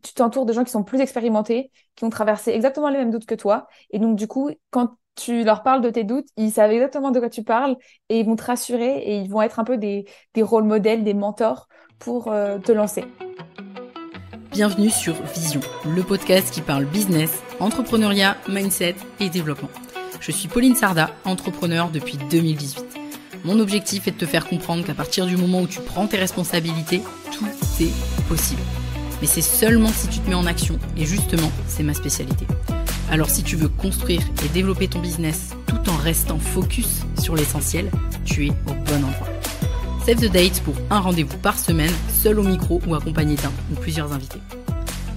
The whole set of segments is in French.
tu t'entoures de gens qui sont plus expérimentés, qui ont traversé exactement les mêmes doutes que toi. Et donc, du coup, quand tu leur parles de tes doutes, ils savent exactement de quoi tu parles et ils vont te rassurer et ils vont être un peu des rôles modèles, des mentors pour te lancer. Bienvenue sur Vision, le podcast qui parle business, entrepreneuriat, mindset et développement. Je suis Pauline Sarda, entrepreneur depuis 2018. Mon objectif est de te faire comprendre qu'à partir du moment où tu prends tes responsabilités, tout est possible. Mais c'est seulement si tu te mets en action, et justement, c'est ma spécialité. Alors si tu veux construire et développer ton business tout en restant focus sur l'essentiel, tu es au bon endroit. Save the date pour un rendez-vous par semaine, seul au micro ou accompagné d'un ou plusieurs invités.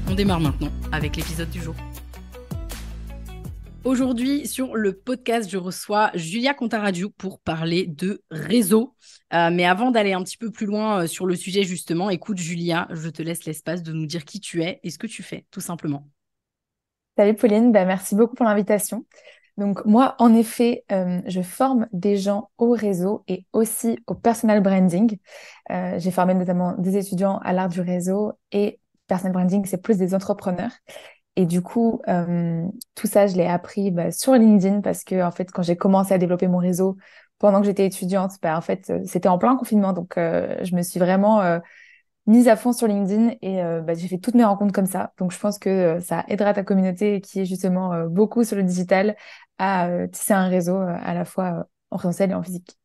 On démarre maintenant avec l'épisode du jour. Aujourd'hui, sur le podcast, je reçois Julia Contaradiou pour parler de réseau. Mais avant d'aller un petit peu plus loin sur le sujet justement, écoute Julia, je te laisse l'espace de nous dire qui tu es et ce que tu fais, tout simplement. Salut Pauline, merci beaucoup pour l'invitation. Donc moi, en effet, je forme des gens au réseau et aussi au personal branding. J'ai formé notamment des étudiants à l'art du réseau et personal branding, c'est plus des entrepreneurs. Et du coup, tout ça, je l'ai appris sur LinkedIn parce que en fait, quand j'ai commencé à développer mon réseau pendant que j'étais étudiante, en fait, c'était en plein confinement, donc je me suis vraiment mise à fond sur LinkedIn et j'ai fait toutes mes rencontres comme ça. Donc je pense que ça aidera ta communauté qui est justement beaucoup sur le digital à tisser un réseau à la fois en présentiel et en physique.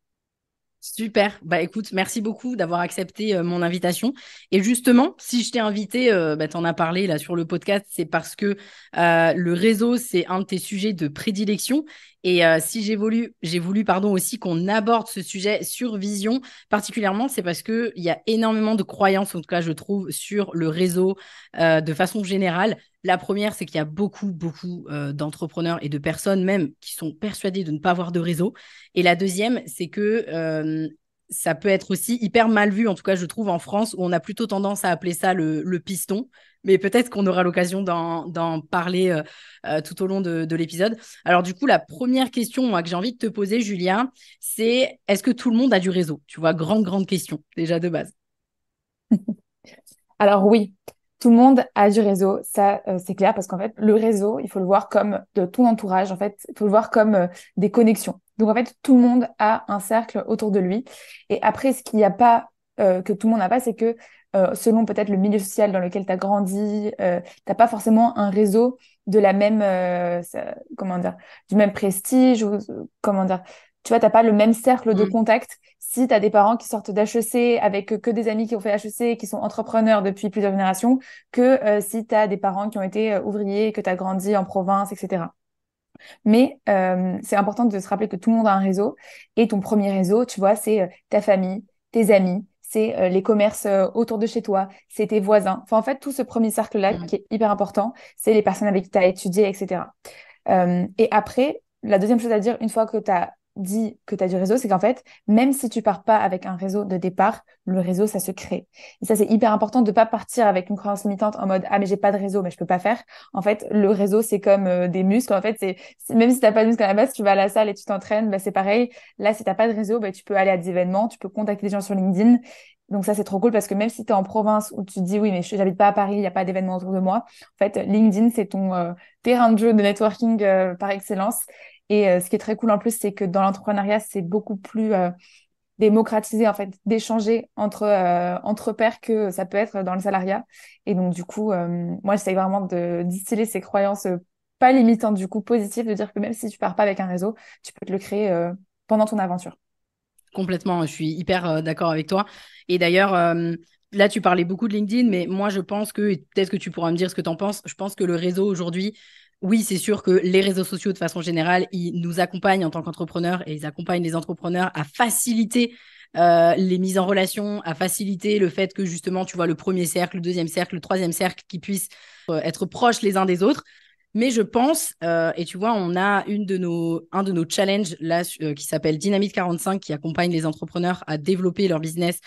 Super. Bah écoute, merci beaucoup d'avoir accepté mon invitation. Et justement, si je t'ai invité, t'en as parlé là sur le podcast, c'est parce que le réseau, c'est un de tes sujets de prédilection. Et si j'ai voulu pardon, aussi qu'on aborde ce sujet sur Vision, particulièrement, c'est parce qu'il y a énormément de croyances, en tout cas, je trouve, sur le réseau de façon générale. La première, c'est qu'il y a beaucoup d'entrepreneurs et de personnes même qui sont persuadées de ne pas avoir de réseau. Et la deuxième, c'est que ça peut être aussi hyper mal vu, en tout cas, je trouve, en France, où on a plutôt tendance à appeler ça le piston. Mais peut-être qu'on aura l'occasion d'en parler tout au long de l'épisode. Alors, du coup, la première question moi, que j'ai envie de te poser, Julien, c'est est-ce que tout le monde a du réseau? Tu vois, grande question, déjà de base. Alors oui, tout le monde a du réseau, ça c'est clair parce qu'en fait le réseau, il faut le voir comme de ton entourage, en fait, il faut le voir comme des connexions. Donc en fait, tout le monde a un cercle autour de lui. Et après, ce qu'il n'y a pas, que tout le monde n'a pas, c'est que selon peut-être le milieu social dans lequel tu as grandi, t'as pas forcément un réseau de la même, comment dire, du même prestige ou comment dire. Tu vois, t'as pas le même cercle de Mm. contact si tu as des parents qui sortent d'HEC avec que des amis qui ont fait HEC et qui sont entrepreneurs depuis plusieurs générations, que si tu as des parents qui ont été ouvriers, que tu as grandi en province, etc. Mais c'est important de se rappeler que tout le monde a un réseau et ton premier réseau, tu vois, c'est ta famille, tes amis, c'est les commerces autour de chez toi, c'est tes voisins. Enfin, en fait, tout ce premier cercle-là Mm. qui est hyper important, c'est les personnes avec qui tu as étudié, etc. Et après, la deuxième chose à dire, une fois que tu as dit que tu as du réseau, c'est qu'en fait, même si tu pars pas avec un réseau de départ, le réseau, ça se crée. Et ça, c'est hyper important de pas partir avec une croyance limitante en mode, ah, mais j'ai pas de réseau, mais je peux pas faire. En fait, le réseau, c'est comme des muscles. En fait, même si t'as pas de muscles à la base, tu vas à la salle et tu t'entraînes, c'est pareil. Là, si t'as pas de réseau, tu peux aller à des événements, tu peux contacter des gens sur LinkedIn. Donc ça, c'est trop cool parce que même si tu es en province où tu te dis, oui, mais j'habite pas à Paris, il n'y a pas d'événements autour de moi, en fait, LinkedIn, c'est ton terrain de jeu de networking par excellence. Et ce qui est très cool en plus, c'est que dans l'entrepreneuriat, c'est beaucoup plus démocratisé en fait d'échanger entre pairs que ça peut être dans le salariat. Et donc du coup, moi, j'essaye vraiment de distiller ces croyances pas limitantes, du coup positives, de dire que même si tu pars pas avec un réseau, tu peux te le créer pendant ton aventure. Complètement, je suis hyper d'accord avec toi. Et d'ailleurs, là, tu parlais beaucoup de LinkedIn, mais moi, je pense que, et peut-être que tu pourras me dire ce que tu en penses, je pense que le réseau aujourd'hui, oui, c'est sûr que les réseaux sociaux, de façon générale, ils nous accompagnent en tant qu'entrepreneurs et ils accompagnent les entrepreneurs à faciliter les mises en relation, à faciliter le fait que justement, tu vois, le premier cercle, le deuxième cercle, le troisième cercle, qui puissent être proches les uns des autres. Mais je pense, et tu vois, on a un de nos challenges là qui s'appelle Dynamite 45 qui accompagne les entrepreneurs à développer leur business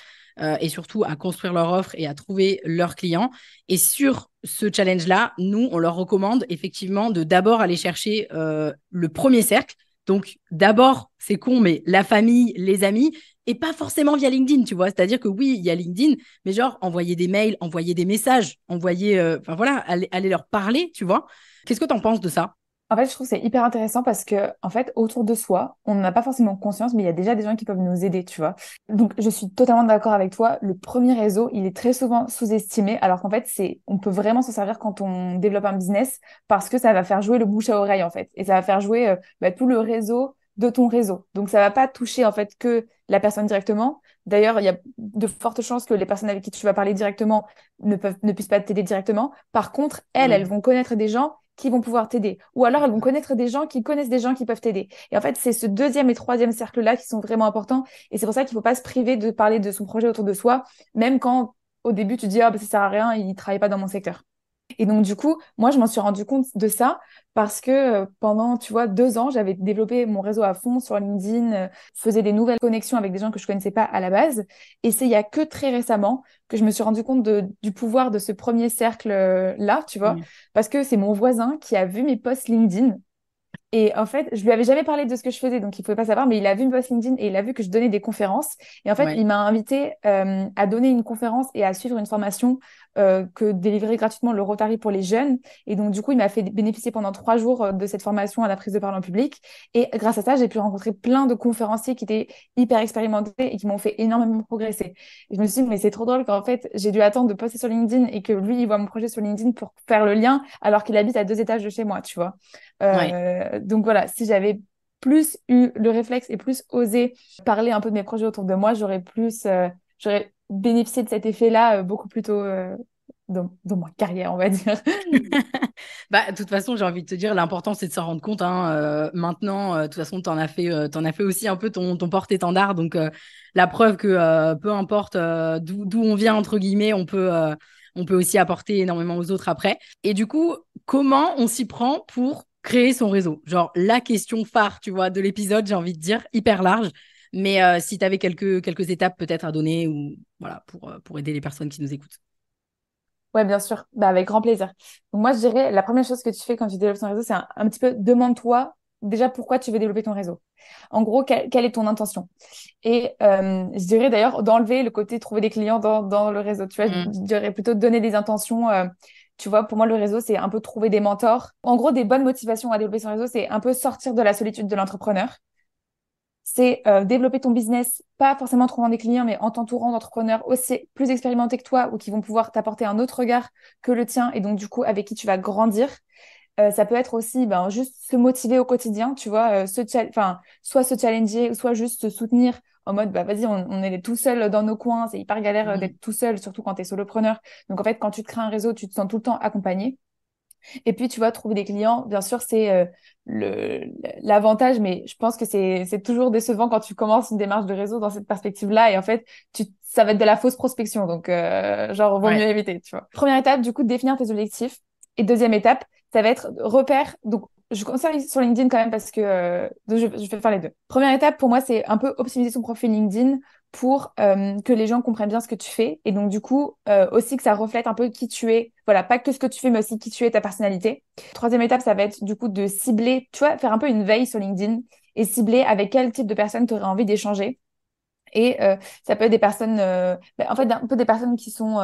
et surtout à construire leur offre et à trouver leurs clients. Et sur ce challenge-là, nous, on leur recommande effectivement de d'abord aller chercher le premier cercle. Donc d'abord, c'est con, mais la famille, les amis. et pas forcément via LinkedIn, tu vois. C'est-à-dire que oui, il y a LinkedIn, mais genre envoyer des mails, envoyer des messages, envoyer, enfin voilà, aller leur parler, tu vois. Qu'est-ce que tu en penses de ça? En fait, je trouve que c'est hyper intéressant parce que, en fait, autour de soi, on n'en a pas forcément conscience, mais il y a déjà des gens qui peuvent nous aider, tu vois. Donc, je suis totalement d'accord avec toi. Le premier réseau, il est très souvent sous-estimé, alors qu'en fait, on peut vraiment s'en servir quand on développe un business parce que ça va faire jouer le bouche à oreille, en fait. Et ça va faire jouer, tout le réseau de ton réseau. Donc, ça va pas toucher, en fait, que la personne directement. D'ailleurs, il y a de fortes chances que les personnes avec qui tu vas parler directement ne puissent pas t'aider directement. Par contre, elles Mm. vont connaître des gens qui vont pouvoir t'aider. Ou alors, elles vont connaître des gens qui connaissent des gens qui peuvent t'aider. Et en fait, c'est ce deuxième et troisième cercle-là qui sont vraiment importants. Et c'est pour ça qu'il ne faut pas se priver de parler de son projet autour de soi, même quand au début tu dis, ah, bah, ça sert à rien, il ne travaille pas dans mon secteur. Et donc, du coup, moi, je m'en suis rendu compte de ça parce que pendant, tu vois, 2 ans, j'avais développé mon réseau à fond sur LinkedIn, faisais des nouvelles connexions avec des gens que je connaissais pas à la base. Et c'est il y a que très récemment que je me suis rendu compte du pouvoir de ce premier cercle-là, tu vois, Mm. parce que c'est mon voisin qui a vu mes posts LinkedIn et en fait, je lui avais jamais parlé de ce que je faisais, donc il pouvait pas savoir, mais il a vu une post LinkedIn et il a vu que je donnais des conférences. Et en fait, Ouais. il m'a invité à donner une conférence et à suivre une formation que délivrait gratuitement le Rotary pour les jeunes. Et donc, du coup, il m'a fait bénéficier pendant 3 jours de cette formation à la prise de parole en public. Et grâce à ça, j'ai pu rencontrer plein de conférenciers qui étaient hyper expérimentés et qui m'ont fait énormément progresser. Et je me suis dit, mais c'est trop drôle qu'en fait, j'ai dû attendre de poster sur LinkedIn et que lui, il voit mon projet sur LinkedIn pour faire le lien alors qu'il habite à 2 étages de chez moi, tu vois. Ouais. Donc voilà, si j'avais plus eu le réflexe et plus osé parler un peu de mes projets autour de moi, j'aurais bénéficié de cet effet-là beaucoup plus tôt dans ma carrière, on va dire. Bah, de toute façon, j'ai envie de te dire, l'important, c'est de s'en rendre compte, hein. Maintenant, de toute façon, t'en as fait aussi un peu ton porte-étendard. Donc, la preuve que peu importe d'où on vient, entre guillemets, on peut aussi apporter énormément aux autres après. Et du coup, comment on s'y prend pour créer son réseau? Genre, la question phare, tu vois, de l'épisode, j'ai envie de dire, hyper large. Mais si tu avais quelques étapes peut-être à donner ou voilà, pour aider les personnes qui nous écoutent. Ouais, bien sûr, bah, avec grand plaisir. Donc moi, je dirais, la première chose que tu fais quand tu développes ton réseau, c'est un petit peu, demande-toi déjà pourquoi tu veux développer ton réseau. En gros, quelle est ton intention? Et je dirais d'ailleurs d'enlever le côté trouver des clients dans le réseau. Tu vois, Mm. je dirais plutôt de donner des intentions. Tu vois, pour moi, le réseau, c'est un peu trouver des mentors. En gros, des bonnes motivations à développer son réseau, c'est un peu sortir de la solitude de l'entrepreneur. C'est développer ton business, pas forcément en trouvant des clients, mais en t'entourant d'entrepreneurs aussi plus expérimentés que toi ou qui vont pouvoir t'apporter un autre regard que le tien et donc du coup avec qui tu vas grandir. Ça peut être aussi ben, juste se motiver au quotidien, tu vois, enfin, soit se challenger, soit juste se soutenir en mode, bah vas-y, on est tout seul dans nos coins, c'est hyper galère Mm. d'être tout seul, surtout quand tu es solopreneur. Donc en fait, quand tu te crées un réseau, tu te sens tout le temps accompagné. Et puis, tu vois, trouver des clients, bien sûr, c'est le l'avantage, mais je pense que c'est toujours décevant quand tu commences une démarche de réseau dans cette perspective-là. Et en fait, ça va être de la fausse prospection. Donc, genre, vaut mieux Ouais. éviter, tu vois. Première étape, du coup, définir tes objectifs. Et deuxième étape, ça va être repère. Donc, je conseille sur LinkedIn quand même parce que donc je vais faire les deux. Première étape, pour moi, c'est un peu optimiser son profil LinkedIn pour que les gens comprennent bien ce que tu fais. Et donc, du coup, aussi que ça reflète un peu qui tu es. Voilà, pas que ce que tu fais, mais aussi qui tu es, ta personnalité. Troisième étape, ça va être du coup de cibler, tu vois, faire un peu une veille sur LinkedIn et cibler avec quel type de personnes tu aurais envie d'échanger. Et ça peut être des personnes, en fait, un peu des personnes qui sont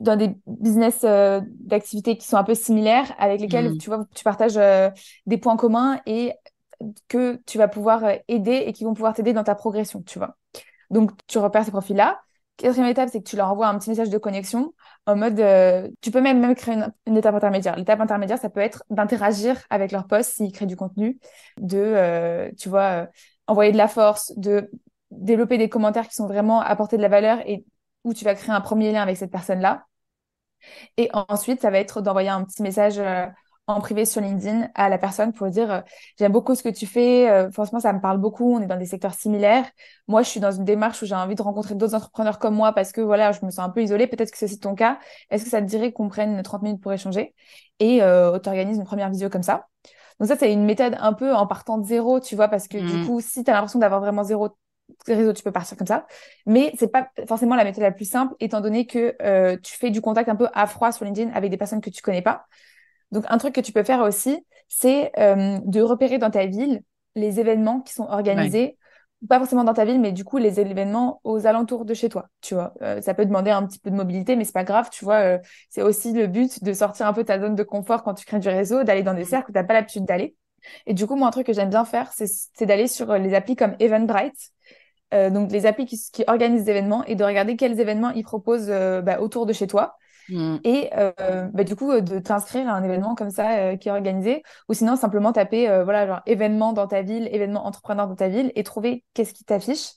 dans des business d'activités qui sont un peu similaires, avec lesquels, Mm. tu vois, tu partages des points communs et que tu vas pouvoir aider et qui vont pouvoir t'aider dans ta progression, tu vois. Donc, tu repères ces profils-là. Quatrième étape, c'est que tu leur envoies un petit message de connexion en mode, tu peux même créer une étape intermédiaire. L'étape intermédiaire, ça peut être d'interagir avec leurs posts s'ils créent du contenu, tu vois, envoyer de la force, de développer des commentaires qui sont vraiment apporter de la valeur et où tu vas créer un premier lien avec cette personne-là. Et ensuite, ça va être d'envoyer un petit message en privé sur LinkedIn à la personne pour dire j'aime beaucoup ce que tu fais, franchement, ça me parle beaucoup, on est dans des secteurs similaires. Moi, je suis dans une démarche où j'ai envie de rencontrer d'autres entrepreneurs comme moi parce que voilà, je me sens un peu isolée. Peut-être que c'est aussi ton cas. Est-ce que ça te dirait qu'on prenne 30 minutes pour échanger et t'organises une première visio comme ça? Donc ça, c'est une méthode un peu en partant de zéro, tu vois, parce que du Mm. coup, si tu as l'impression d'avoir vraiment zéro réseau, tu peux partir comme ça. Mais c'est pas forcément la méthode la plus simple, étant donné que tu fais du contact un peu à froid sur LinkedIn avec des personnes que tu connais pas. Donc, un truc que tu peux faire aussi, c'est de repérer dans ta ville les événements qui sont Ouais. organisés pas forcément dans ta ville, mais du coup, les événements aux alentours de chez toi, tu vois. Ça peut demander un petit peu de mobilité, mais c'est pas grave, tu vois. C'est aussi le but de sortir un peu ta zone de confort quand tu crées du réseau, d'aller dans des cercles où t'as pas l'habitude d'aller. Et du coup, moi, un truc que j'aime bien faire, c'est d'aller sur les applis comme Eventbrite, donc les applis qui organisent des événements, et de regarder quels événements ils proposent autour de chez toi. Mm. Et du coup, de t'inscrire à un événement comme ça qui est organisé, ou sinon simplement taper voilà, genre événement dans ta ville, événement entrepreneur dans ta ville, et trouver qu'est-ce qui t'affiche.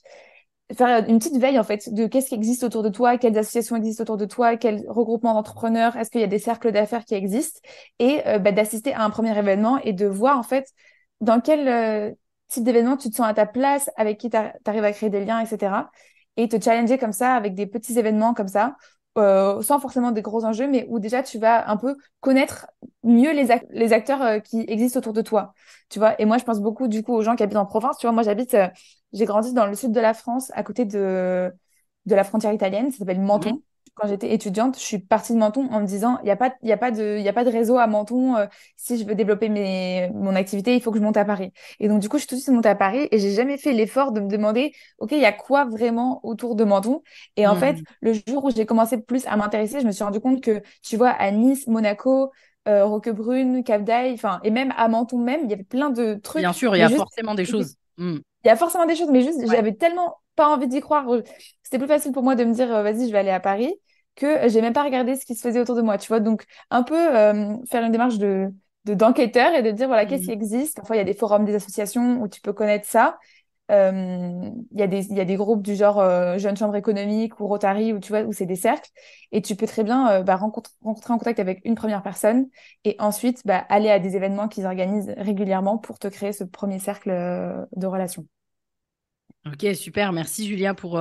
Faire une petite veille en fait de qu'est-ce qui existe autour de toi, quelles associations existent autour de toi, quels regroupements d'entrepreneurs, est-ce qu'il y a des cercles d'affaires qui existent, et d'assister à un premier événement et de voir en fait dans quel type d'événement tu te sens à ta place, avec qui tu arrives à créer des liens, etc. Et te challenger comme ça avec des petits événements comme ça, sans forcément des gros enjeux, mais où déjà tu vas un peu connaître mieux les acteurs qui existent autour de toi. Tu vois, et moi je pense beaucoup du coup aux gens qui habitent en province. Tu vois, moi j'ai grandi dans le sud de la France, à côté de la frontière italienne. Ça s'appelle Mhm. Menton. Quand j'étais étudiante, je suis partie de Menton en me disant, il y a pas de réseau à Menton. Si je veux développer mon activité, il faut que je monte à Paris. Et donc, du coup, je suis tout de suite montée à Paris et j'ai jamais fait l'effort de me demander, OK, il y a quoi vraiment autour de Menton? Et en fait, Mhm. le jour où j'ai commencé plus à m'intéresser, je me suis rendu compte que, tu vois, à Nice, Monaco, Roquebrune, Cap d'Aille, enfin, et même à Menton même, il y avait plein de Bien trucs, sûr, il y mais a juste forcément des choses. Mm. il y a forcément des choses, mais juste, Ouais. j'avais tellement pas envie d'y croire. C'était plus facile pour moi de me dire, vas-y, je vais aller à Paris, que j'ai même pas regardé ce qui se faisait autour de moi, tu vois. Donc, un peu faire une démarche d'enquêteur et de dire, voilà, qu'est-ce qui Mm. existe. Parfois, il y a des forums, des associations où tu peux connaître ça. Il y a des groupes du genre Jeune Chambre économique ou Rotary, où tu vois, où c'est des cercles. Et tu peux très bien rentrer en contact avec une première personne et ensuite aller à des événements qu'ils organisent régulièrement pour te créer ce premier cercle de relations. Ok, super. Merci Julia pour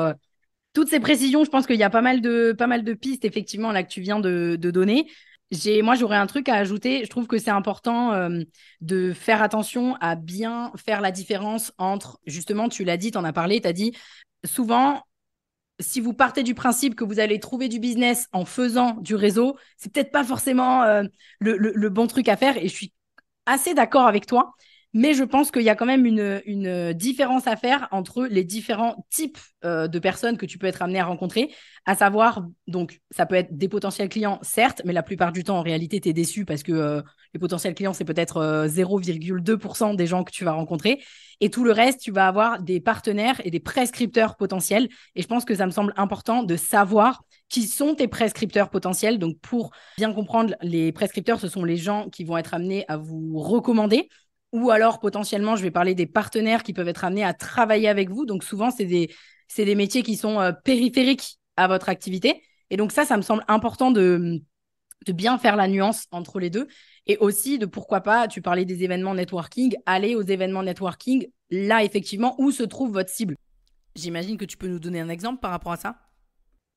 toutes ces précisions. Je pense qu'il y a pas mal de pistes effectivement là que tu viens de donner. Moi, j'aurais un truc à ajouter. Je trouve que c'est important de faire attention à bien faire la différence entre, justement, tu l'as dit, tu en as parlé, tu as dit, souvent, si vous partez du principe que vous allez trouver du business en faisant du réseau, c'est peut-être pas forcément le bon truc à faire. Et je suis assez d'accord avec toi, mais je pense qu'il y a quand même une différence à faire entre les différents types de personnes que tu peux être amené à rencontrer, à savoir, donc ça peut être des potentiels clients, certes, mais la plupart du temps, en réalité, tu es déçu parce que les potentiels clients, c'est peut-être 0,2% des gens que tu vas rencontrer. Et tout le reste, tu vas avoir des partenaires et des prescripteurs potentiels. Et je pense que ça me semble important de savoir qui sont tes prescripteurs potentiels. Donc, pour bien comprendre, les prescripteurs, ce sont les gens qui vont être amenés à vous recommander. Ou alors, potentiellement, je vais parler des partenaires qui peuvent être amenés à travailler avec vous. Donc, souvent, c'est des métiers qui sont périphériques à votre activité. Et donc, ça me semble important de bien faire la nuance entre les deux. Et aussi de pourquoi pas, tu parlais des événements networking, aller aux événements networking, là, effectivement, où se trouve votre cible. J'imagine que tu peux nous donner un exemple par rapport à ça.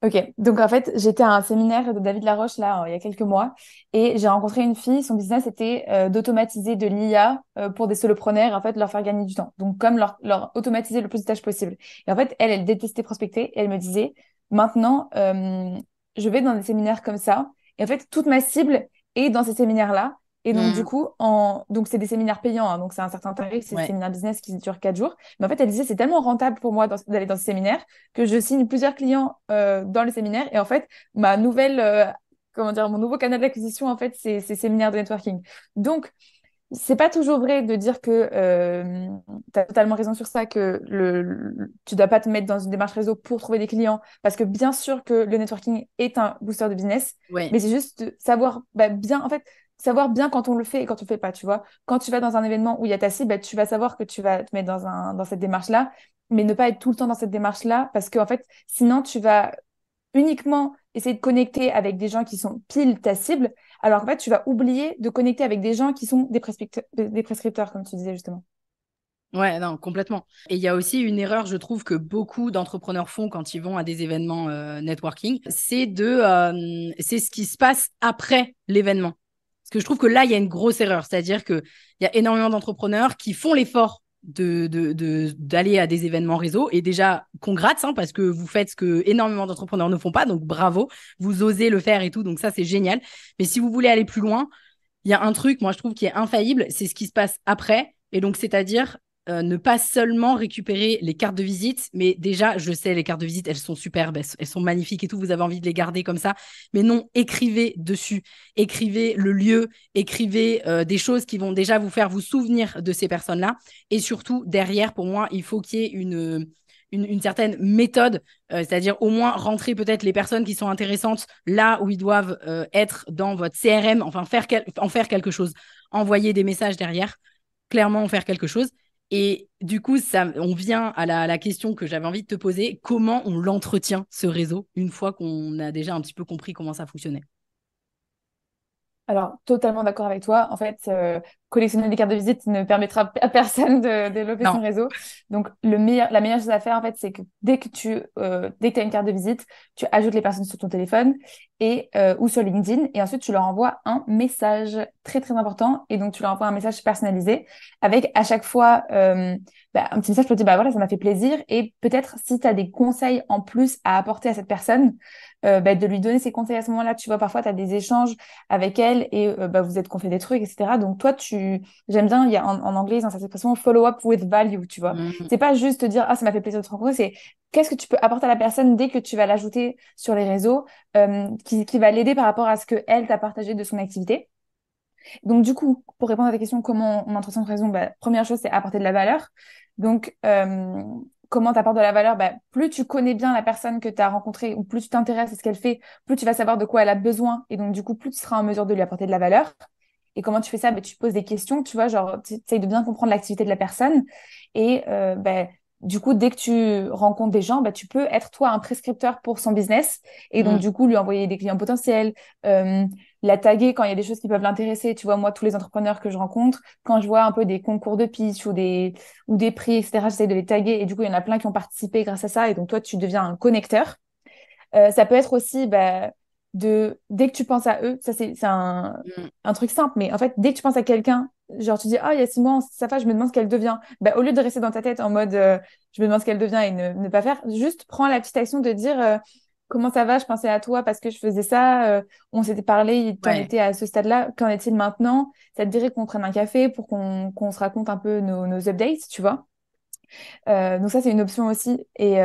Ok, donc en fait, j'étais à un séminaire de David Laroche là, il y a quelques mois, et j'ai rencontré une fille, son business était d'automatiser de l'IA pour des solopreneurs, en fait, leur faire gagner du temps. Donc, comme leur automatiser le plus de tâches possible. Et en fait, elle détestait prospecter, et elle me disait, maintenant, je vais dans des séminaires comme ça, et en fait, toute ma cible est dans ces séminaires-là. Et donc, du Mmh, coup, donc c'est des séminaires payants, hein, donc c'est un certain tarif, c'est des ouais. séminaires business qui durent 4 jours. Mais en fait, elle disait, c'est tellement rentable pour moi d'aller dans ces séminaires que je signe plusieurs clients dans le séminaire. Et en fait, comment dire, mon nouveau canal d'acquisition, en fait, c'est ces séminaires de networking. Donc, c'est pas toujours vrai de dire que tu as totalement raison sur ça, que tu dois pas te mettre dans une démarche réseau pour trouver des clients, parce que bien sûr que le networking est un booster de business, Ouais. mais c'est juste de savoir bien, en fait, savoir bien quand on le fait et quand on le fait pas, tu vois. Quand tu vas dans un événement où il y a ta cible, tu vas savoir que tu vas te mettre dans cette démarche-là, mais ne pas être tout le temps dans cette démarche-là, parce que en fait, sinon tu vas uniquement essayer de connecter avec des gens qui sont pile ta cible, alors en fait, tu vas oublier de connecter avec des gens qui sont des prescripteurs, comme tu disais justement. Ouais, non, complètement. Et il y a aussi une erreur, je trouve, que beaucoup d'entrepreneurs font quand ils vont à des événements networking, c'est ce qui se passe après l'événement. Parce que je trouve que là, il y a une grosse erreur. C'est-à-dire qu'il y a énormément d'entrepreneurs qui font l'effort d'aller à des événements réseau. Et déjà, congrats, hein, parce que vous faites ce que énormément d'entrepreneurs ne font pas. Donc, bravo. Vous osez le faire et tout. Donc, ça, c'est génial. Mais si vous voulez aller plus loin, il y a un truc, moi, je trouve, qui est infaillible. C'est ce qui se passe après. Et donc, c'est-à-dire ne pas seulement récupérer les cartes de visite, mais déjà, je sais, les cartes de visite, elles sont superbes, elles sont magnifiques et tout, vous avez envie de les garder comme ça, mais non, écrivez dessus, écrivez le lieu, écrivez des choses qui vont déjà vous faire vous souvenir de ces personnes-là, et surtout, derrière, pour moi, il faut qu'il y ait une certaine méthode, c'est-à-dire au moins rentrer peut-être les personnes qui sont intéressantes là où ils doivent être dans votre CRM, enfin en faire quelque chose, envoyer des messages derrière, clairement en faire quelque chose. Et du coup, on vient à la question que j'avais envie de te poser, comment on l'entretient, ce réseau, une fois qu'on a déjà un petit peu compris comment ça fonctionnait? Alors, totalement d'accord avec toi. En fait, collectionner des cartes de visite ne permettra à personne de développer Non. son réseau. Donc, la meilleure chose à faire, en fait, c'est que dès que tu as une carte de visite, tu ajoutes les personnes sur ton téléphone ou sur LinkedIn, et ensuite tu leur envoies un message très très important. Et donc, tu leur envoies un message personnalisé avec à chaque fois un petit message pour te dire, bah voilà, ça m'a fait plaisir. Et peut-être si tu as des conseils en plus à apporter à cette personne, de lui donner ces conseils à ce moment-là. Tu vois, parfois, tu as des échanges avec elle et vous êtes confié des trucs, etc. Donc toi, j'aime bien, il y a en anglais, dans cette expression, follow up with value, tu vois. Mmh. C'est pas juste te dire, ah, ça m'a fait plaisir de te rencontrer, c'est qu'est-ce que tu peux apporter à la personne dès que tu vas l'ajouter sur les réseaux, qui va l'aider par rapport à ce que elle t'a partagé de son activité. Donc, du coup, pour répondre à ta question, comment on entretient une raison, première chose, c'est apporter de la valeur. Donc, comment tu apportes de la valeur? Plus tu connais bien la personne que tu as rencontrée ou plus tu t'intéresses à ce qu'elle fait, plus tu vas savoir de quoi elle a besoin. Et donc, du coup, plus tu seras en mesure de lui apporter de la valeur. Et comment tu fais ça? Tu poses des questions, tu vois, genre, tu essayes de bien comprendre l'activité de la personne. Et du coup, dès que tu rencontres des gens, tu peux être, toi, un prescripteur pour son business. Et donc, Mmh. du coup, lui envoyer des clients potentiels, euh, la taguer quand il y a des choses qui peuvent l'intéresser. Tu vois, moi, tous les entrepreneurs que je rencontre, quand je vois un peu des concours de pitch ou des prix, etc., j'essaie de les taguer. Et du coup, il y en a plein qui ont participé grâce à ça. Et donc, toi, tu deviens un connecteur. Ça peut être aussi dès que tu penses à eux, ça c'est Mmh. un truc simple, mais en fait, dès que tu penses à quelqu'un, genre tu dis, ah, il y a 6 mois, ça fait, je me demande ce qu'elle devient. Au lieu de rester dans ta tête en mode, je me demande ce qu'elle devient et ne pas faire, juste prends la petite action de dire, comment ça va, je pensais à toi parce que je faisais ça, on s'était parlé, t'en Ouais. étais à ce stade-là, qu'en est-il maintenant? Ça te dirait qu'on prenne un café pour qu'on se raconte un peu nos updates, tu vois? Donc ça, c'est une option aussi. Et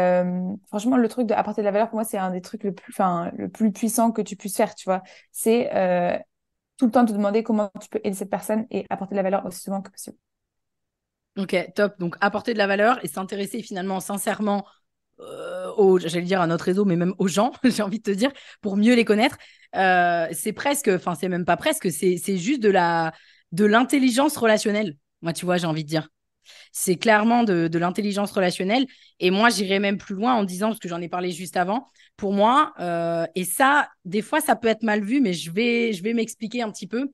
franchement, le truc d'apporter de la valeur, pour moi, c'est un des trucs le plus puissant que tu puisses faire, tu vois. C'est tout le temps te demander comment tu peux aider cette personne et apporter de la valeur aussi souvent que possible. Ok, top. Donc, apporter de la valeur et s'intéresser finalement sincèrement j'allais dire à notre réseau, mais même aux gens, j'ai envie de te dire, pour mieux les connaître. C'est presque, enfin, c'est même pas presque, c'est juste de l'intelligence relationnelle. Moi, tu vois, j'ai envie de dire. C'est clairement de l'intelligence relationnelle. Et moi, j'irais même plus loin en disant, parce que j'en ai parlé juste avant, pour moi, et ça, des fois, ça peut être mal vu, mais je vais m'expliquer un petit peu.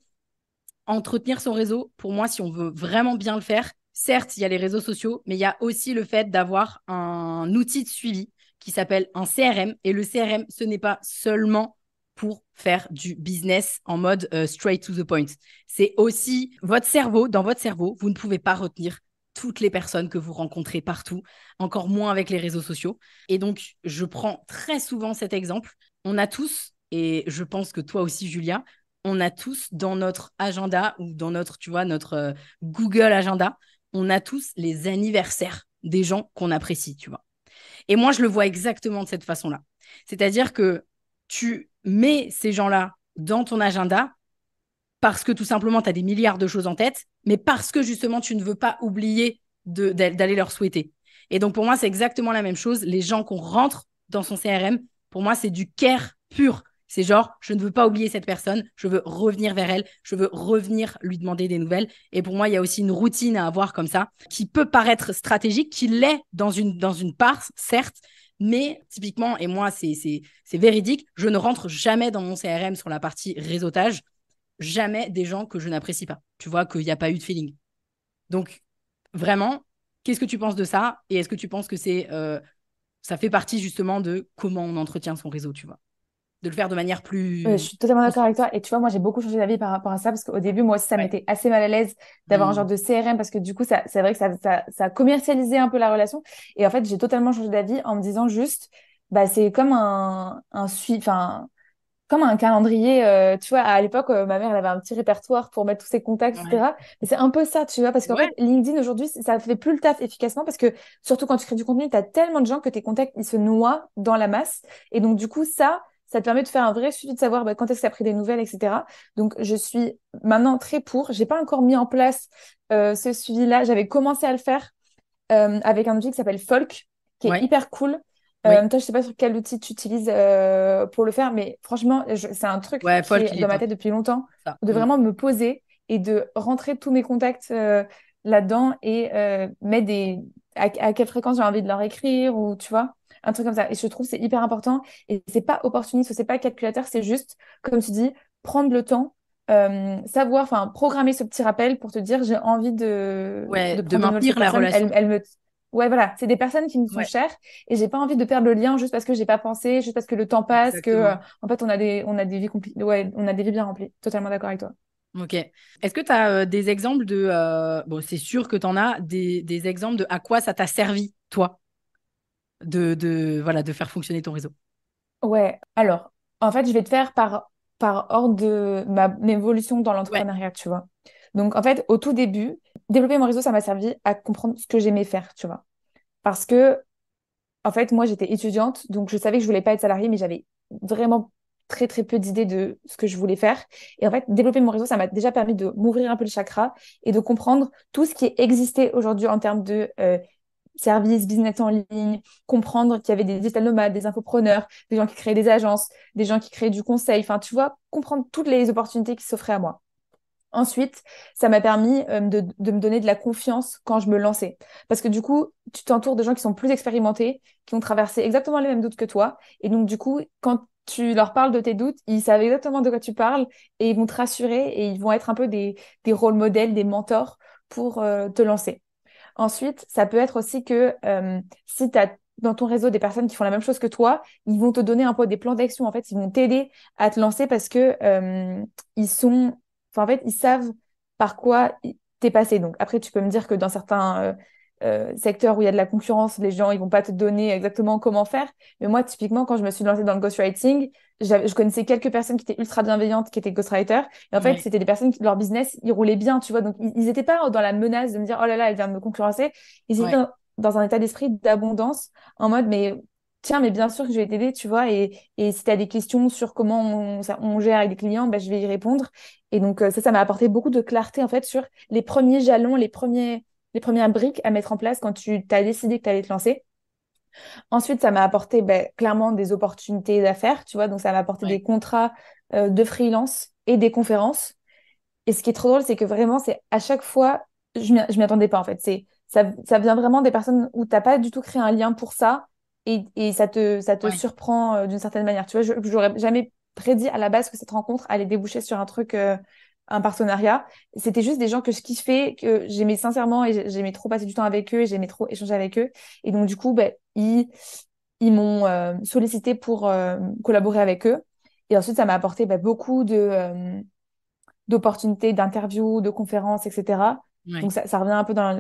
Entretenir son réseau, pour moi, si on veut vraiment bien le faire, certes, il y a les réseaux sociaux, mais il y a aussi le fait d'avoir un outil de suivi qui s'appelle un CRM. Et le CRM, ce n'est pas seulement pour faire du business en mode straight to the point. C'est aussi votre cerveau. Dans votre cerveau, vous ne pouvez pas retenir toutes les personnes que vous rencontrez partout, encore moins avec les réseaux sociaux. Et donc, je prends très souvent cet exemple. On a tous, et je pense que toi aussi, Julia, on a tous dans notre agenda ou dans notre, tu vois, notre Google Agenda, on a tous les anniversaires des gens qu'on apprécie, tu vois. Et moi, je le vois exactement de cette façon-là. C'est-à-dire que tu mets ces gens-là dans ton agenda parce que tout simplement, tu as des milliards de choses en tête, mais parce que justement, tu ne veux pas oublier d'aller leur souhaiter. Et donc, pour moi, c'est exactement la même chose. Les gens qu'on rentre dans son CRM, pour moi, c'est du care pur. C'est genre, je ne veux pas oublier cette personne, je veux revenir vers elle, je veux revenir lui demander des nouvelles. Et pour moi, il y a aussi une routine à avoir comme ça, qui peut paraître stratégique, qui l'est dans une part, certes, mais typiquement, et moi, c'est véridique, je ne rentre jamais dans mon CRM sur la partie réseautage jamais des gens que je n'apprécie pas. Tu vois, qu'il n'y a pas eu de feeling. Donc, vraiment, qu'est-ce que tu penses de ça? Et est-ce que tu penses que ça fait partie justement de comment on entretient son réseau, tu vois? De le faire de manière Je plus suis totalement d'accord avec consciente. toi. Et tu vois, moi, j'ai beaucoup changé d'avis par rapport à ça parce qu'au début, moi aussi, ça Ouais. m'était assez mal à l'aise d'avoir un genre Mmh. de CRM parce que du coup, c'est vrai que ça a commercialisé un peu la relation. Et en fait, j'ai totalement changé d'avis en me disant juste, c'est comme un suivi, enfin, comme un calendrier, tu vois, à l'époque, ma mère, elle avait un petit répertoire pour mettre tous ses contacts, Ouais. etc. Mais c'est un peu ça, tu vois, parce qu'en Ouais. fait, LinkedIn, aujourd'hui, ça fait plus le taf efficacement parce que, surtout quand tu crées du contenu, tu as tellement de gens que tes contacts, ils se noient dans la masse. Et donc, du coup, ça te permet de faire un vrai suivi de savoir quand est-ce que tu as pris des nouvelles, etc. Donc, je suis maintenant très pour. J'ai pas encore mis en place ce suivi-là. J'avais commencé à le faire avec un outil qui s'appelle Folk, qui est Ouais. hyper cool. Oui. Toi, je sais pas sur quel outil tu utilises pour le faire, mais franchement, c'est un truc Ouais, qui Folk, est il est dans ma top. tête depuis longtemps, Ça. de Mm. vraiment me poser et de rentrer tous mes contacts là-dedans et mettre à quelle fréquence j'ai envie de leur écrire ou tu vois, un truc comme ça. Et je trouve que c'est hyper important et c'est pas opportuniste ou c'est pas calculateur, c'est juste, comme tu dis, prendre le temps. Savoir, enfin, programmer ce petit rappel pour te dire j'ai envie Ouais, de de prendre des nouvelles de cette maintenir la personne. relation. Elle me Ouais, voilà, c'est des personnes qui me sont Ouais, chères et j'ai pas envie de perdre le lien juste parce que j'ai pas pensé, juste parce que le temps passe, que exactement. en fait on a des vies ouais, on a des vies bien remplies. Totalement d'accord avec toi. Ok. Est-ce que tu as des exemples de... bon, c'est sûr que tu en as des exemples de à quoi ça t'a servi, toi, voilà, de faire fonctionner ton réseau. Ouais, alors en fait je vais te faire par ordre de ma évolution dans Ouais, l'entrepreneuriat, tu vois. Donc en fait au tout début, développer mon réseau ça m'a servi à comprendre ce que j'aimais faire, tu vois. Parce que en fait, moi, j'étais étudiante, donc je savais que je voulais pas être salariée, mais j'avais vraiment très, très peu d'idées de ce que je voulais faire. Et en fait, développer mon réseau, ça m'a déjà permis de m'ouvrir un peu le chakra et de comprendre tout ce qui existait aujourd'hui en termes de services, business en ligne, comprendre qu'il y avait des digital nomades, des infopreneurs, des gens qui créaient des agences, des gens qui créaient du conseil. Enfin, tu vois, comprendre toutes les opportunités qui s'offraient à moi. Ensuite, ça m'a permis de me donner de la confiance quand je me lançais. Parce que du coup, tu t'entoures de gens qui sont plus expérimentés, qui ont traversé exactement les mêmes doutes que toi. Et donc, du coup, quand tu leur parles de tes doutes, ils savent exactement de quoi tu parles et ils vont te rassurer et ils vont être un peu des rôles modèles, des mentors pour te lancer. Ensuite, ça peut être aussi que si tu as dans ton réseau des personnes qui font la même chose que toi, ils vont te donner un peu des plans d'action. En fait, ils vont t'aider à te lancer parce que ils sont, enfin, en fait, ils savent par quoi t'es passé. Donc après, tu peux me dire que dans certains secteurs où il y a de la concurrence, les gens ils vont pas te donner exactement comment faire. Mais moi, typiquement, quand je me suis lancée dans le ghostwriting, je connaissais quelques personnes qui étaient ultra bienveillantes, qui étaient ghostwriters. Et en fait, ouais, c'était des personnes qui, leur business, il roulait bien, tu vois. Donc, ils étaient pas dans la menace de me dire, oh là là, elle vient de me concurrencer. Ils étaient ouais. dans un état d'esprit d'abondance, en mode, mais tiens, mais bien sûr que je vais t'aider, tu vois. Et si tu as des questions sur comment on gère avec des clients, ben, je vais y répondre. Et donc, ça m'a apporté beaucoup de clarté, en fait, sur les premiers jalons, les premières briques à mettre en place quand tu t'as décidé que tu allais te lancer. Ensuite, ça m'a apporté ben, clairement des opportunités d'affaires, tu vois. Donc, ça m'a apporté Ouais. des contrats de freelance et des conférences. Et ce qui est trop drôle, c'est que vraiment, c'est à chaque fois, je m'y attendais pas en fait. Ça vient vraiment des personnes où t'as pas du tout créé un lien pour ça et ça te Ouais. surprend d'une certaine manière. Tu vois, j'aurais jamais prédit à la base que cette rencontre allait déboucher sur un truc, un partenariat. C'était juste des gens que je kiffais, que j'aimais sincèrement et j'aimais trop passer du temps avec eux et j'aimais trop échanger avec eux. Et donc, du coup, ben, ils m'ont sollicité pour collaborer avec eux. Et ensuite, ça m'a apporté ben, beaucoup d'opportunités d'interviews, de conférences, etc. Ouais. Donc ça revient un peu dans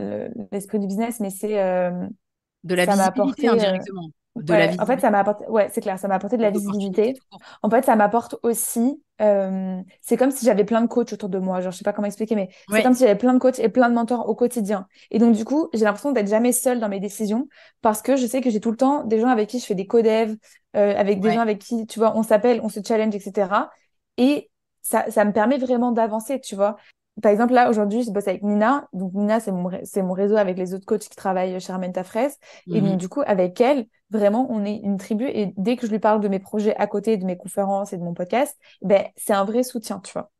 l'esprit du business, mais De la ça m'a visibilité apporté indirectement. De la ouais, en fait ça visibilité m'a apporté ouais, c'est clair, ça m'a apporté de la et d'opportunités visibilité. tout court. En fait, ça m'apporte aussi c'est comme si j'avais plein de coachs autour de moi, genre je sais pas comment expliquer mais c'est Ouais. comme si j'avais plein de coachs et plein de mentors au quotidien. Et donc du coup, j'ai l'impression d'être jamais seule dans mes décisions parce que je sais que j'ai tout le temps des gens avec qui je fais des co-dev, avec des gens Ouais. avec qui tu vois, on s'appelle, on se challenge, etc. Et ça me permet vraiment d'avancer, tu vois. Par exemple, là, aujourd'hui, je bosse avec Nina. Donc, Nina, c'est mon réseau avec les autres coachs qui travaillent chez Armenta Fraise. Et donc, Mhm. du coup, avec elle, vraiment, on est une tribu. Et dès que je lui parle de mes projets à côté, de mes conférences et de mon podcast, ben, c'est un vrai soutien, tu vois.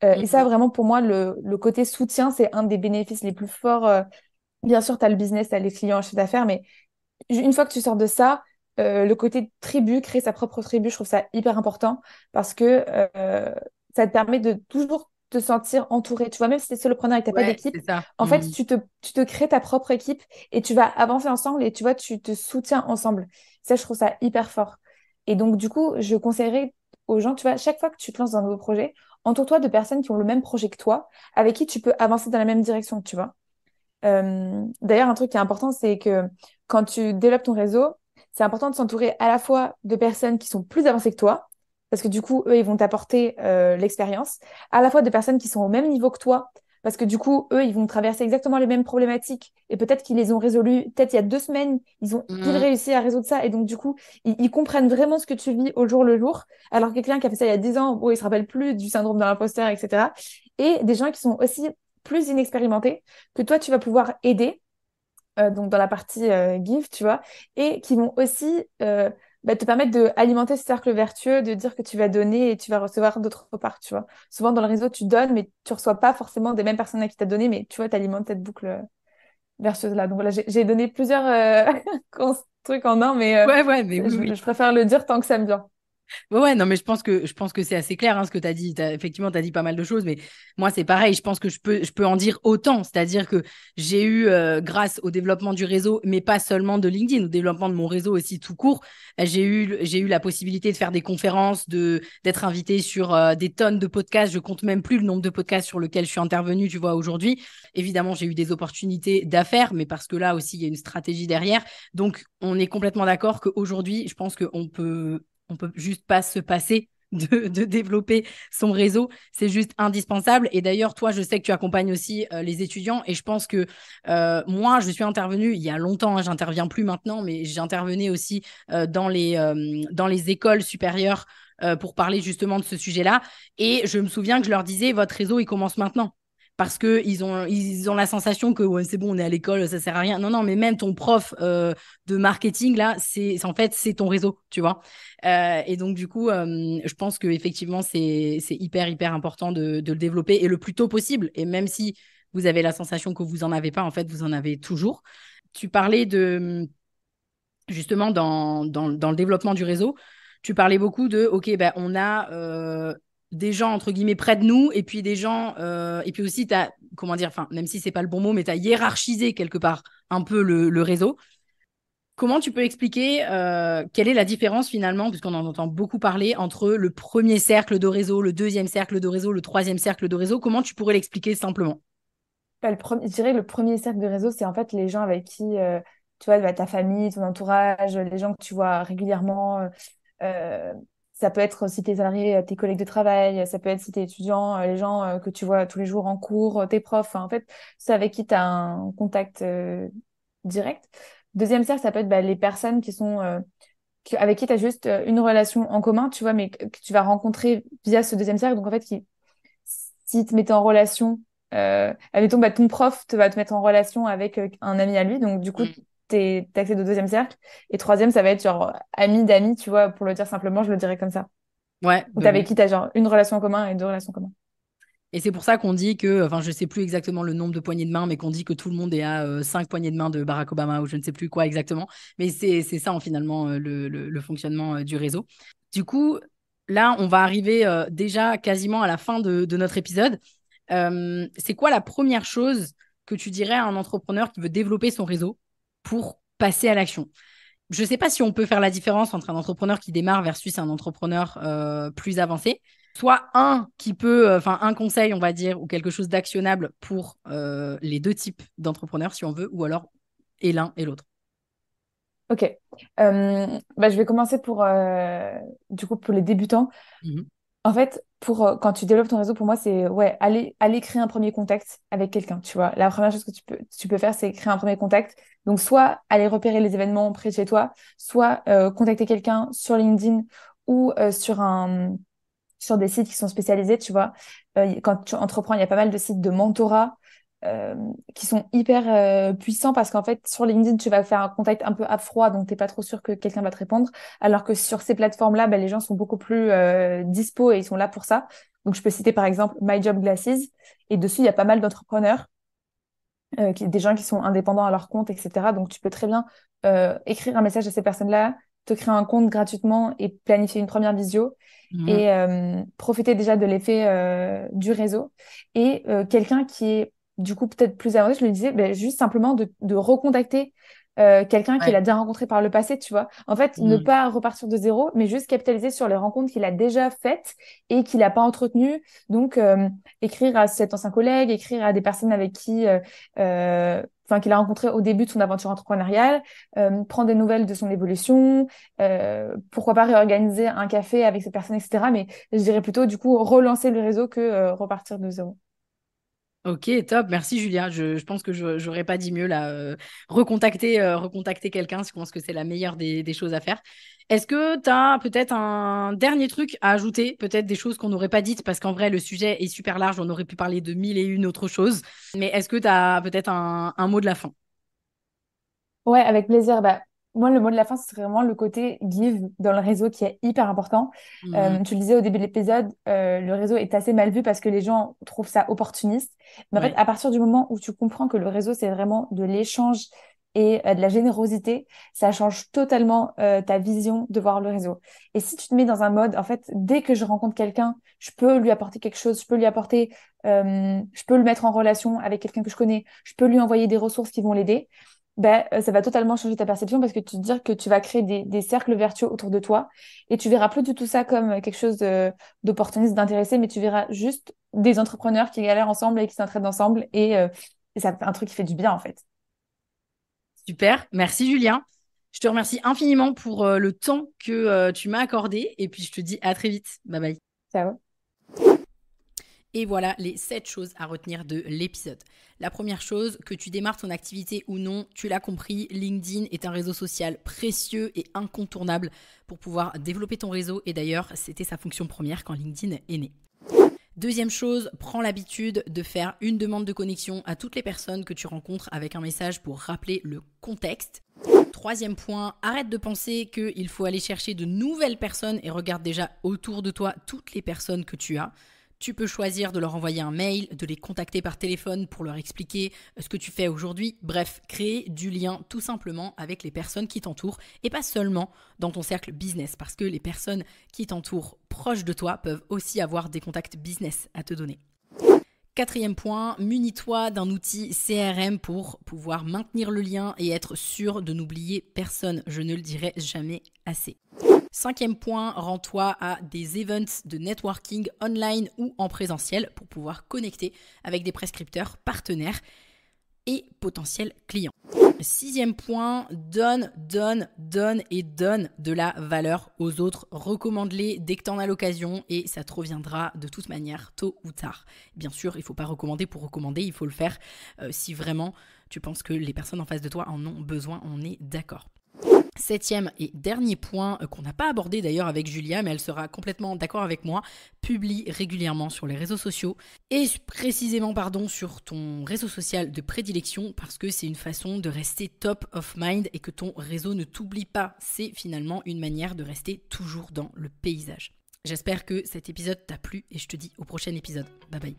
Et ça, Mhm. vraiment, pour moi, le côté soutien, c'est un des bénéfices les plus forts. Bien sûr, tu as le business, tu as les clients, le chiffre d'affaires, mais une fois que tu sors de ça, le côté tribu, créer sa propre tribu, je trouve ça hyper important parce que ça te permet de toujours te sentir entouré. Tu vois, même si tu es solopreneur et que tu n'as pas Ouais, d'équipe, c'est ça. en fait, Mhm. tu te crées ta propre équipe et tu vas avancer ensemble et tu vois, tu te soutiens ensemble. Ça, je trouve ça hyper fort. Et donc, du coup, je conseillerais aux gens, tu vois, chaque fois que tu te lances dans un nouveau projet, entoure-toi de personnes qui ont le même projet que toi, avec qui tu peux avancer dans la même direction, tu vois. D'ailleurs, un truc qui est important, c'est que quand tu développes ton réseau, c'est important de s'entourer à la fois de personnes qui sont plus avancées que toi, parce que du coup, eux, ils vont t'apporter l'expérience, à la fois de personnes qui sont au même niveau que toi, parce que du coup, eux, ils vont traverser exactement les mêmes problématiques, et peut-être qu'ils les ont résolues, peut-être il y a 2 semaines, ils ont pile Mhm. réussi à résoudre ça, et donc du coup, ils comprennent vraiment ce que tu vis au jour le jour, alors que quelqu'un qui a fait ça il y a 10 ans, bon, il se rappelle plus du syndrome de l'imposteur, etc. Et des gens qui sont aussi plus inexpérimentés, que toi, tu vas pouvoir aider donc dans la partie give, tu vois, et qui vont aussi te permettre d'alimenter ce cercle vertueux, de dire que tu vas donner et tu vas recevoir d'autre part, tu vois. Souvent dans le réseau, tu donnes, mais tu reçois pas forcément des mêmes personnes à qui t'as donné, mais tu vois, tu alimentes cette boucle vertueuse-là. Donc voilà, j'ai donné plusieurs trucs en un, mais Ouais, ouais, mais oui, oui. je préfère le dire tant que ça me vient. Ouais, ouais, non, mais je pense que c'est assez clair, hein, ce que tu as dit. Effectivement, tu as dit pas mal de choses, mais moi, c'est pareil. Je pense que je peux en dire autant. C'est-à-dire que j'ai eu, grâce au développement du réseau, mais pas seulement de LinkedIn, au développement de mon réseau aussi tout court, j'ai eu la possibilité de faire des conférences, d'être invité sur des tonnes de podcasts. Je compte même plus le nombre de podcasts sur lesquels je suis intervenue, tu vois, aujourd'hui. Évidemment, j'ai eu des opportunités d'affaires, mais parce que là aussi, il y a une stratégie derrière. Donc, on est complètement d'accord qu'aujourd'hui, je pense qu'on peut juste pas se passer de développer son réseau. C'est juste indispensable. Et d'ailleurs, toi, je sais que tu accompagnes aussi les étudiants. Et je pense que moi, je suis intervenue il y a longtemps, hein, j'interviens plus maintenant, mais j'intervenais aussi dans les écoles supérieures pour parler justement de ce sujet-là. Et je me souviens que je leur disais, votre réseau, il commence maintenant. Parce qu'ils ont la sensation que ouais, c'est bon, on est à l'école, ça sert à rien. Non, non, mais même ton prof de marketing, là, en fait, c'est ton réseau, tu vois. Et donc, du coup, je pense qu'effectivement, c'est hyper, hyper important de le développer et le plus tôt possible. Et même si vous avez la sensation que vous n'en avez pas, en fait, vous en avez toujours. Tu parlais justement, dans le développement du réseau, tu parlais beaucoup OK, ben, on a des gens, entre guillemets, près de nous, et puis des gens, et puis aussi, tu as, comment dire, enfin, même si c'est pas le bon mot, mais tu as hiérarchisé quelque part un peu le réseau. Comment tu peux expliquer quelle est la différence finalement, puisqu'on en entend beaucoup parler, entre le premier cercle de réseau, le deuxième cercle de réseau, le troisième cercle de réseau? Comment tu pourrais l'expliquer simplement? Je dirais que le premier cercle de réseau, c'est en fait les gens avec qui, tu vois, ta famille, ton entourage, les gens que tu vois régulièrement. Euh, Ça peut être si t'es salarié, tes collègues de travail, ça peut être si t'es étudiant, les gens que tu vois tous les jours en cours, tes profs. Enfin, en fait, c'est avec qui tu as un contact direct. Deuxième cercle, ça peut être les personnes qui sont avec qui tu as juste une relation en commun, tu vois, mais que tu vas rencontrer via ce deuxième cercle. Donc, en fait, si te mettais en relation, admettons, ton prof va te mettre en relation avec un ami à lui, donc du coup, Mm. t'accèdes au deuxième cercle. Et troisième, ça va être genre ami d'amis, tu vois, pour le dire simplement, je le dirais comme ça. Ouais, Ou bah t'avais oui. qui t'as genre une relation en commun et deux relations en commun. Et c'est pour ça qu'on dit que, enfin, je sais plus exactement le nombre de poignées de main, mais qu'on dit que tout le monde est à 5 poignées de main de Barack Obama ou je ne sais plus quoi exactement. Mais c'est ça, finalement, le fonctionnement du réseau. Du coup, là, on va arriver déjà quasiment à la fin de notre épisode. C'est quoi la première chose que tu dirais à un entrepreneur qui veut développer son réseau pour passer à l'action? Je ne sais pas si on peut faire la différence entre un entrepreneur qui démarre versus un entrepreneur plus avancé. Soit un qui peut, enfin un conseil, on va dire, ou quelque chose d'actionnable pour les deux types d'entrepreneurs, si on veut, ou alors et l'un et l'autre. Ok. Je vais commencer du coup, pour les débutants. Mhm. En fait, quand tu développes ton réseau, pour moi, c'est ouais, aller créer un premier contact avec quelqu'un, tu vois. La première chose que tu peux faire, c'est créer un premier contact. Donc, soit aller repérer les événements près de chez toi, soit contacter quelqu'un sur LinkedIn ou sur des sites qui sont spécialisés, tu vois. Quand tu entreprends, il y a pas mal de sites de mentorat euh, qui sont hyper puissants parce qu'en fait, sur LinkedIn, tu vas faire un contact un peu à froid, donc t'es pas trop sûr que quelqu'un va te répondre. Alors que sur ces plateformes-là, les gens sont beaucoup plus dispo et ils sont là pour ça. Donc, je peux citer par exemple My Job Glasses. Et dessus, il y a pas mal d'entrepreneurs, des gens qui sont indépendants à leur compte, etc. Donc, tu peux très bien écrire un message à ces personnes-là, te créer un compte gratuitement et planifier une première visio Mhm. et profiter déjà de l'effet du réseau. Et quelqu'un qui est du coup peut-être plus avancé, je le disais, juste simplement de recontacter quelqu'un qu'il Ouais. a déjà rencontré par le passé, tu vois. En fait, ne Mhm. pas repartir de zéro, mais juste capitaliser sur les rencontres qu'il a déjà faites et qu'il n'a pas entretenues. Donc, écrire à cet ancien collègue, écrire à des personnes avec qui qu'il a rencontré au début de son aventure entrepreneuriale, prendre des nouvelles de son évolution, pourquoi pas réorganiser un café avec cette personne, etc. Mais je dirais plutôt, du coup, relancer le réseau que repartir de zéro. Ok, top. Merci, Julia. Je pense que je n'aurais pas dit mieux là. Recontacter quelqu'un, je pense que c'est la meilleure des choses à faire. Est-ce que tu as peut-être un dernier truc à ajouter? Peut-être des choses qu'on n'aurait pas dites, parce qu'en vrai, le sujet est super large. On aurait pu parler de mille et une autres choses. Mais est-ce que tu as peut-être un mot de la fin? Ouais, avec plaisir. Bah, moi, le mot de la fin, ce serait vraiment le côté give dans le réseau qui est hyper important. Mhm. Tu le disais au début de l'épisode, le réseau est assez mal vu parce que les gens trouvent ça opportuniste. Mais en fait, Ouais. à partir du moment où tu comprends que le réseau, c'est vraiment de l'échange et de la générosité, ça change totalement ta vision de voir le réseau. Et si tu te mets dans un mode, en fait, dès que je rencontre quelqu'un, je peux lui apporter quelque chose, je peux le mettre en relation avec quelqu'un que je connais, je peux lui envoyer des ressources qui vont l'aider, ben, ça va totalement changer ta perception parce que tu te dis que tu vas créer des cercles vertueux autour de toi et tu verras plus du tout ça comme quelque chose d'opportuniste, d'intéressé, mais tu verras juste des entrepreneurs qui galèrent ensemble et qui s'entraident ensemble et ça fait un truc qui fait du bien en fait. Super. Merci, Julien. Je te remercie infiniment pour le temps que tu m'as accordé. Et puis, je te dis à très vite. Bye bye. Ciao. Et voilà les 7 choses à retenir de l'épisode. La première chose, que tu démarres ton activité ou non, tu l'as compris, LinkedIn est un réseau social précieux et incontournable pour pouvoir développer ton réseau. Et d'ailleurs, c'était sa fonction première quand LinkedIn est né. Deuxième chose, prends l'habitude de faire une demande de connexion à toutes les personnes que tu rencontres avec un message pour rappeler le contexte. Troisième point, arrête de penser qu'il faut aller chercher de nouvelles personnes et regarde déjà autour de toi toutes les personnes que tu as. Tu peux choisir de leur envoyer un mail, de les contacter par téléphone pour leur expliquer ce que tu fais aujourd'hui. Bref, créer du lien tout simplement avec les personnes qui t'entourent et pas seulement dans ton cercle business, parce que les personnes qui t'entourent proches de toi peuvent aussi avoir des contacts business à te donner. Quatrième point, munis-toi d'un outil CRM pour pouvoir maintenir le lien et être sûr de n'oublier personne. Je ne le dirai jamais assez. Cinquième point, rends-toi à des events de networking online ou en présentiel pour pouvoir connecter avec des prescripteurs, partenaires et potentiels clients. Sixième point, donne de la valeur aux autres. Recommande-les dès que tu en as l'occasion et ça te reviendra de toute manière tôt ou tard. Bien sûr, il ne faut pas recommander pour recommander, il faut le faire si vraiment tu penses que les personnes en face de toi en ont besoin, on est d'accord. Septième et dernier point qu'on n'a pas abordé d'ailleurs avec Julia, mais elle sera complètement d'accord avec moi, publie régulièrement sur les réseaux sociaux et précisément sur ton réseau social de prédilection parce que c'est une façon de rester top of mind et que ton réseau ne t'oublie pas. C'est finalement une manière de rester toujours dans le paysage. J'espère que cet épisode t'a plu et je te dis au prochain épisode. Bye bye.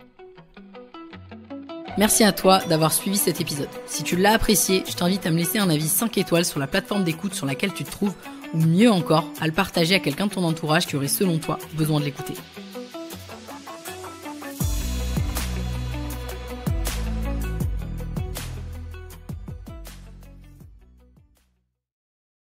Merci à toi d'avoir suivi cet épisode. Si tu l'as apprécié, je t'invite à me laisser un avis 5 étoiles sur la plateforme d'écoute sur laquelle tu te trouves ou mieux encore, à le partager à quelqu'un de ton entourage qui aurait selon toi besoin de l'écouter.